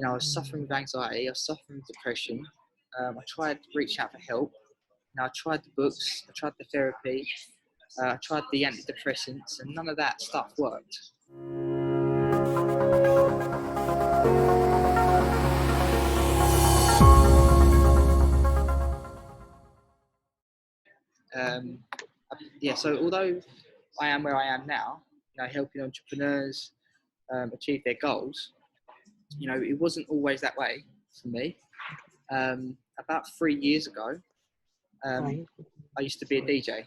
I was suffering with anxiety, I was suffering with depression. I tried reaching out for help. I tried the books, I tried the therapy, I tried the antidepressants, and none of that stuff worked. So although I am where I am now, helping entrepreneurs achieve their goals, it wasn't always that way for me. About 3 years ago, Right. I used to be a DJ,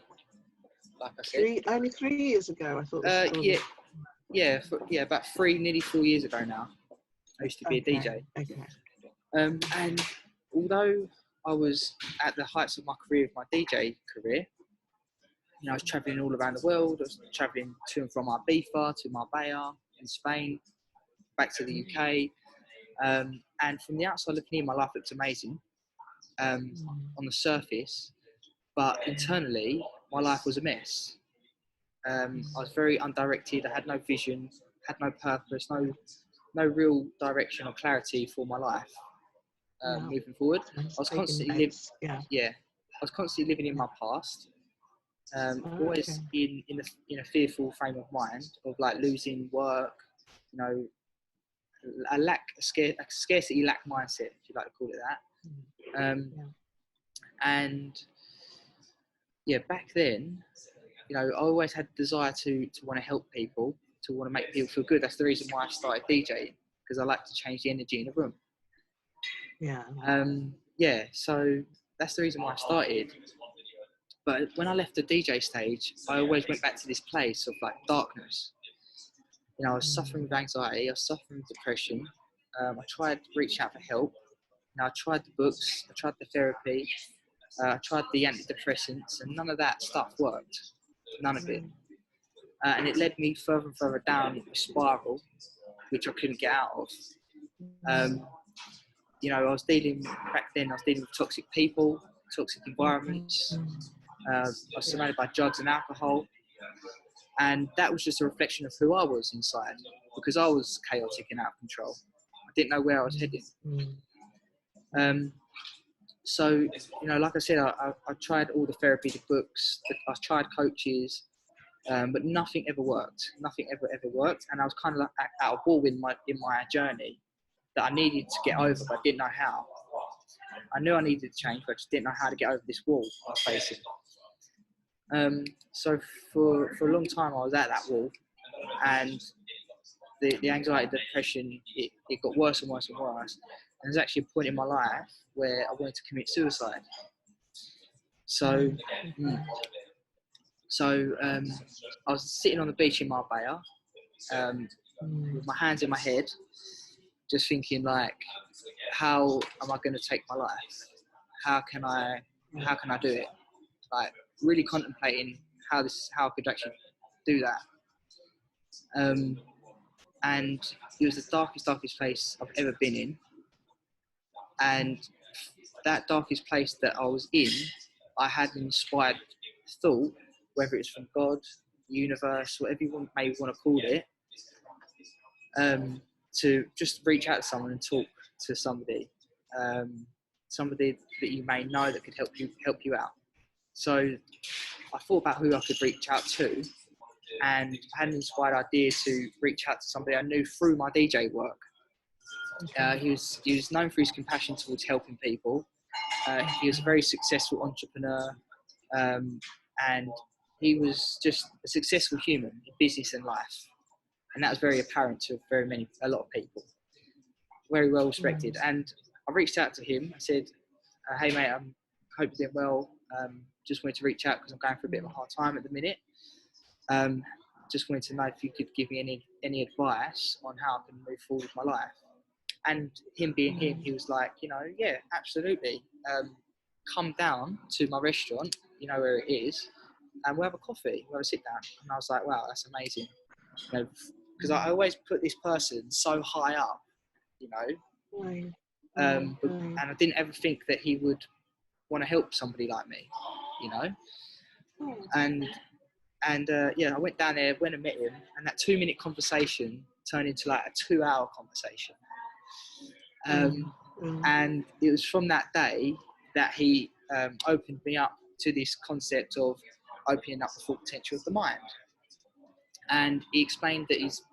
like I said. Only 3 years ago, I thought this was About nearly 4 years ago now, I used to be a DJ. Okay. And although I was at the heights of my career, with my DJ career, I was traveling all around the world. I was traveling to and from Ibiza to Marbella in Spain, back to the UK. And from the outside looking in, my life looked amazing on the surface, but internally, my life was a mess. I was very undirected. I had no vision, had no purpose, no real direction or clarity for my life moving forward. I was constantly living in my past. Always in a fearful frame of mind of like losing work, a scarcity lack mindset, if you like to call it that. And back then, I always had the desire to want to help people, to want to make people feel good. That's the reason why I started DJing, because I like to change the energy in the room. So that's the reason why I started. But when I left the DJ stage, I always went back to this place of like darkness. I was suffering with anxiety, I was suffering with depression. I tried reaching out for help. I tried the books, I tried the therapy, I tried the antidepressants, and none of that stuff worked. None of it. And it led me further and further down a spiral, which I couldn't get out of. I was dealing with toxic people, toxic environments. I was surrounded by drugs and alcohol. And that was just a reflection of who I was inside, because I was chaotic and out of control. I didn't know where I was heading. So, like I said, I tried all the therapy, the books, I tried coaches, but nothing ever worked. Nothing ever worked. And I was kind of like at a wall in my journey that I needed to get over, but I didn't know how. I knew I needed to change, but I just didn't know how to get over this wall I was facing. So for a long time, I was at that wall, and the anxiety, the depression, it got worse and worse and worse. And there's actually a point in my life where I wanted to commit suicide. So I was sitting on the beach in Marbella, with my hands in my head, just thinking like, how am I going to take my life? How can I do it? Like really contemplating how I could actually do that. And it was the darkest place I've ever been in. And that darkest place that I was in, I had an inspired thought, whether it's from God, the universe, whatever you may want to call it, to just reach out to someone and talk to somebody that you may know that could help you out. So I thought about who I could reach out to, and I had an inspired idea to reach out to somebody I knew through my DJ work. He was known for his compassion towards helping people. He was a very successful entrepreneur, and he was just a successful human in business and life. And that was very apparent to a lot of people. Very well respected. And I reached out to him. I said, hey mate, I hope you're doing well. Just wanted to reach out because I'm going through a bit of a hard time at the minute. Just wanted to know if you could give me any advice on how I can move forward with my life. And him being him, he was like, yeah, absolutely. Come down to my restaurant, you know where it is, and we'll have a coffee, we'll have a sit down. And I was like, wow, that's amazing. Because I always put this person so high up, and I didn't ever think that he would want to help somebody like me, And I went down there, went and met him, and that 2-minute conversation turned into like a 2-hour conversation. And it was from that day that he opened me up to this concept of opening up the full potential of the mind. And he explained that he's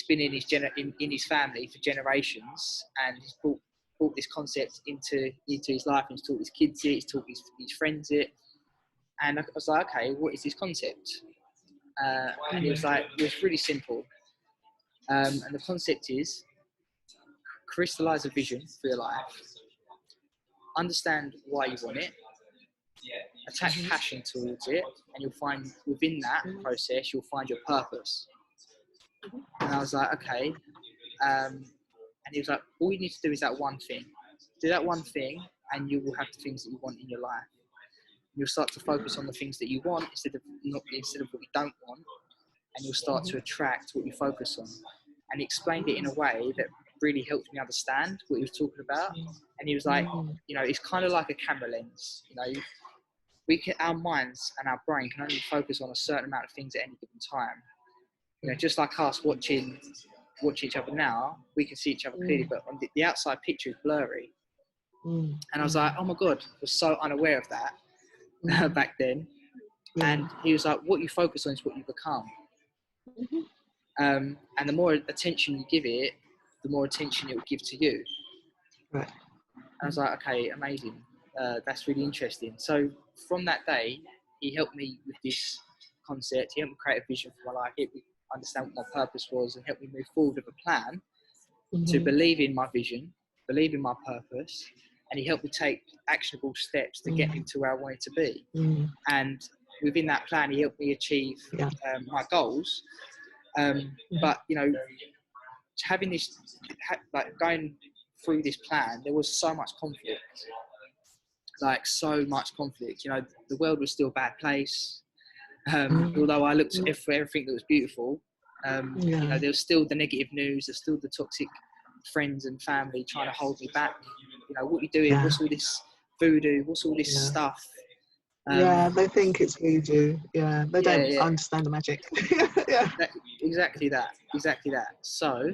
been in his family for generations, and he's brought this concept into his life, and he's taught his kids it, he's taught his friends it. And I was like, okay, what is this concept? And he was like, it was really simple. And the concept is crystallize a vision for your life, understand why you want it, attach passion towards it, and you'll find within that process, you'll find your purpose. And I was like, okay. And he was like, all you need to do is that one thing. Do that one thing, and you will have the things that you want in your life. You'll start to focus on the things that you want instead of what you don't want, and you'll start to attract what you focus on. And he explained it in a way that really helped me understand what he was talking about. And he was like, you know, it's kind of like a camera lens. You know, our minds and our brain can only focus on a certain amount of things at any given time. You know, just like us watching each other now, we can see each other clearly, but on the outside picture is blurry. And I was like, oh my God, I was so unaware of that back then. And he was like, what you focus on is what you become. And the more attention you give it, the more attention it will give to you. Right. And I was like, okay, amazing. That's really interesting. So from that day, he helped me with this concept. He helped me create a vision for my life. He helped me understand what my purpose was, and helped me move forward with a plan to believe in my vision, believe in my purpose. And he helped me take actionable steps to get me to where I wanted to be. And within that plan, he helped me achieve my goals. But, you know, having this, like going through this plan, there was so much conflict. Like so much conflict. You know, the world was still a bad place. Although I looked for everything that was beautiful, you know, there was still the negative news, there's still the toxic friends and family trying to hold me back. You know, what are you doing? What's all this voodoo? What's all this stuff? They think it's voodoo. Yeah, they don't understand the magic. Exactly that. So,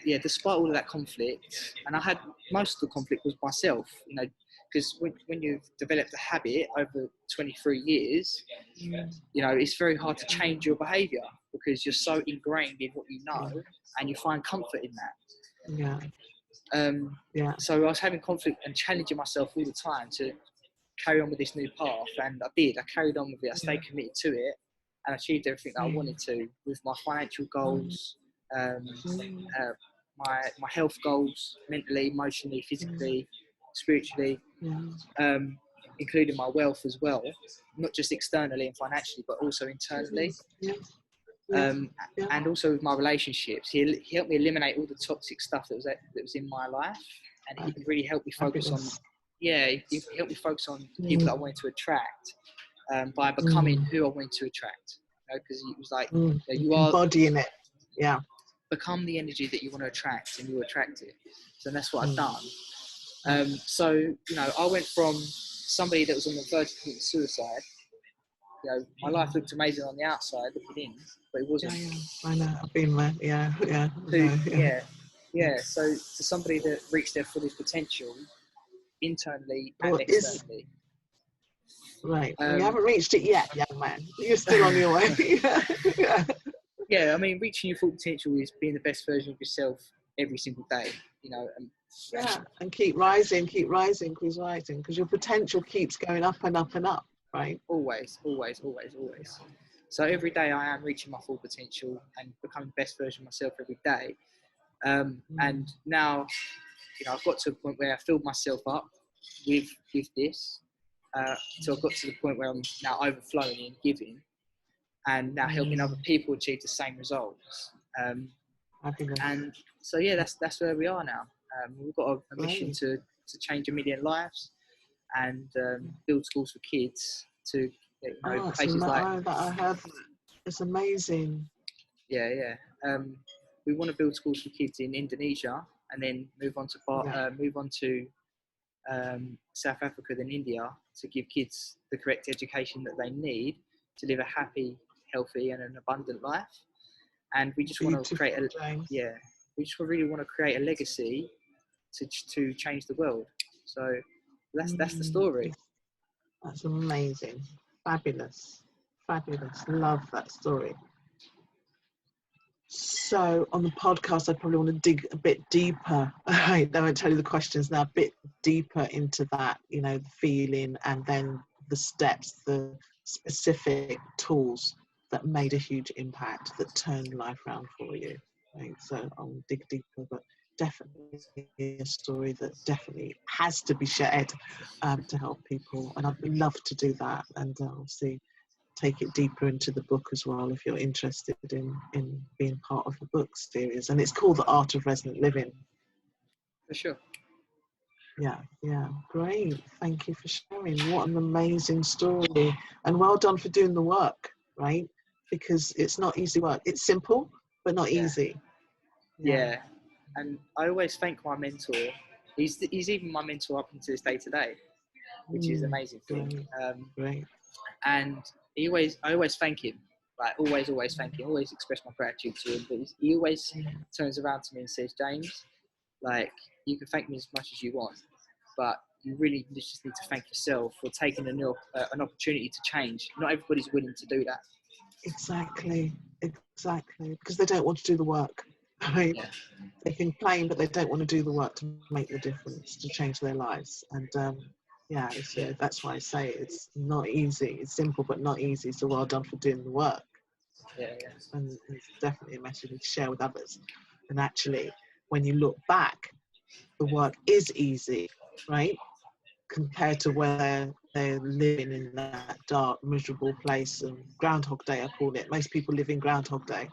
despite all of that conflict, and I had most of the conflict was myself, you know, because when you've developed a habit over 23 years, you know, it's very hard to change your behaviour because you're so ingrained in what you know, and you find comfort in that. So I was having conflict and challenging myself all the time to carry on with this new path, and I did. I carried on with it. I stayed committed to it, and achieved everything that I wanted to with my financial goals, my health goals, mentally, emotionally, physically, spiritually, including my wealth as well, not just externally and financially, but also internally. And also with my relationships, he helped me eliminate all the toxic stuff that was in my life, and he really helped me focus on. He helped me focus on people that I wanted to attract by becoming who I wanted to attract. Because he was like, you are embodying it. Become the energy that you want to attract, and you attract it. So that's what I've done. So, you know, I went from somebody that was on the verge of committing suicide. You know, my life looked amazing on the outside, looking in, but it wasn't. I know. I've been there. So to somebody that reached their fullest potential, internally and externally. Right. You haven't reached it yet, young man. You're still on your way. I mean, reaching your full potential is being the best version of yourself every single day, you know. And keep rising, because your potential keeps going up and up and up, right? Always. So every day I am reaching my full potential and becoming the best version of myself every day. And now, you know, I've got to a point where I filled myself up with this. So I've got to the point where I'm now overflowing in giving, and now helping other people achieve the same results. And so that's where we are now. We've got a mission to change 1 million lives, and build schools for kids to places like that. I heard that. It's amazing. We want to build schools for kids in Indonesia, and then move on to South Africa, then India, to give kids the correct education that they need to live a happy, healthy, and an abundant life. and we just want to Beautiful, create a James. yeah, we just really want to create a legacy to change the world. So that's the story. That's amazing. Fabulous. Fabulous. Love that story. So on the podcast, I probably want to dig a bit deeper. I won't tell you the questions now, a bit deeper into that, you know, the feeling and then the steps, the specific tools that made a huge impact, that turned life around for you. Right? So I'll dig deeper, but definitely a story that definitely has to be shared to help people. And I'd love to do that. And I'll see. Take it deeper into the book as well if you're interested in being part of the book series. And it's called The Art of Resonant Living. For sure. Yeah, great. Thank you for sharing. What an amazing story. And well done for doing the work, right? Because it's not easy work. It's simple, but not easy. Yeah. And I always thank my mentor. He's even my mentor up until this day today, which is an amazing thing. Great. And I always thank him, like always thank him, always express my gratitude to him. But he always turns around to me and says, James, like, you can thank me as much as you want, but you really just need to thank yourself for taking an opportunity to change. Not everybody's willing to do that. Exactly. Because they don't want to do the work. Right? Yeah. They can claim, but they don't want to do the work to make the difference, to change their lives. And that's why I say it's not easy. It's simple, but not easy. So well done for doing the work. Yeah. And it's definitely a message to share with others. And actually, when you look back, the work is easy, right? Compared to where they're living in that dark, miserable place. And Groundhog Day, I call it. Most people live in Groundhog Day.